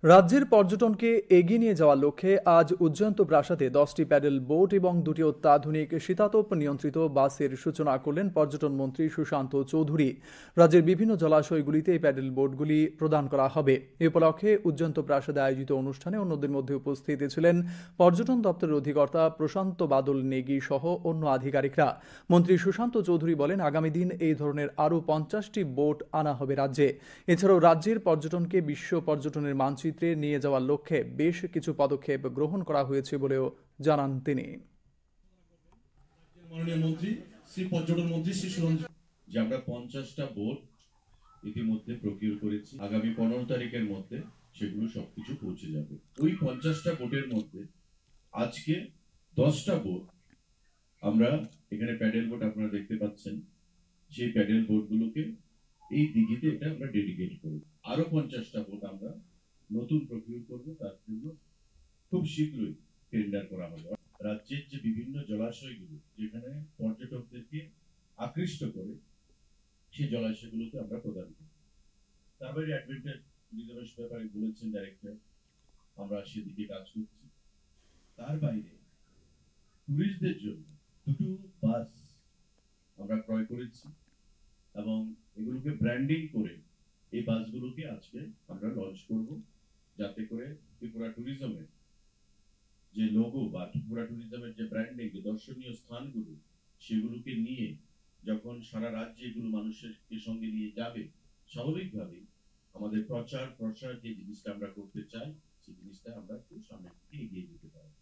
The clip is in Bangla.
রাজ্যের পর্যটনকে এগিয়ে নিয়ে যাওয়ার লক্ষ্যে আজ উজ্জয়ন্ত প্রাসাদে 10টি প্যাডেল বোট এবং 2টি অত্যাধুনিক শীতাতপ নিয়ন্ত্রিত বাসের সূচনা করলেন পর্যটন মন্ত্রী সুশান্ত চৌধুরী। রাজ্যের বিভিন্ন জলাশয়গুলিতে এই প্যাডেল বোটগুলি প্রদান করা হবে। এ উপলক্ষে উজ্জয়ন্ত প্রাসাদে আয়োজিত অনুষ্ঠানে অন্যদের মধ্যে উপস্থিত ছিলেন পর্যটন দপ্তরের অধিকর্তা প্রশান্ত বাদল নেগি সহ অন্য আধিকারিকরা। মন্ত্রী সুশান্ত চৌধুরী বলেন, আগামী দিন এই ধরনের আরও 50টি বোট আনা হবে রাজ্যে। এছাড়াও রাজ্যের পর্যটনকে বিশ্ব পর্যটনের মানচিত্রে নিয়ে যাওয়ার লক্ষ্যে বেশ কিছু পদক্ষেপ গ্রহণ করা হয়েছে বলেও জানান তিনি। মাননীয় মন্ত্রী শ্রী পর্যটন মন্ত্রী শ্রী সুরঞ্জন যে আমরা 50টা বোট ইতিমধ্যে প্রকিউর করেছি। আগামী 15 তারিখের মধ্যে সেগুলো সবকিছু পৌঁছে যাবে। ওই 50টা বোটের মধ্যে আজকে 10টা বোট আমরা এখানে প্যাডেল বোট আপনারা দেখতে পাচ্ছেন, সেই প্যাডেল বোটগুলোকে এই দিঘিতে এটা আমরা ডেডিকেট করব। আরো 50টা বোট আমরা নতুন প্রকিউর করব, তার জন্য খুব শীঘ্রই টেন্ডার করা হবে। রাজ্যের যে বিভিন্ন জলাশয়গুলো যেখানে পর্যটকদেরকে আকৃষ্ট করে, সেই জলাশয়গুলোতে আমরা প্রদান করি। তার বাইরে অ্যাডভেঞ্চার ট্যুরিজমের ব্যাপারে বলেছেন ডাইরেক্টর, আমরা সেদিকে কাজ করছি। তার বাইরে ট্যুরিস্টদের জন্য 2টো বাস আমরা ক্রয় করেছি এবং এগুলোকে ব্র্যান্ডিং করে এই বাসগুলোকে আজকে আমরা লঞ্চ করব, যাতে করে ত্রিপুরা ট্যুরিজমের যে লোগো বা ত্রিপুরা ট্যুরিজমের যে ব্র্যান্ডিং, যে দর্শনীয় স্থানগুলো, সেগুলোকে নিয়ে যখন সারা রাজ্যে এগুলো মানুষের সঙ্গে নিয়ে যাবে, স্বাভাবিকভাবেই আমাদের প্রচার প্রসার যে জিনিসটা আমরা করতে চাই, সেই জিনিসটা আমরা একটু সামনের দিকে এগিয়ে যেতে পারবো।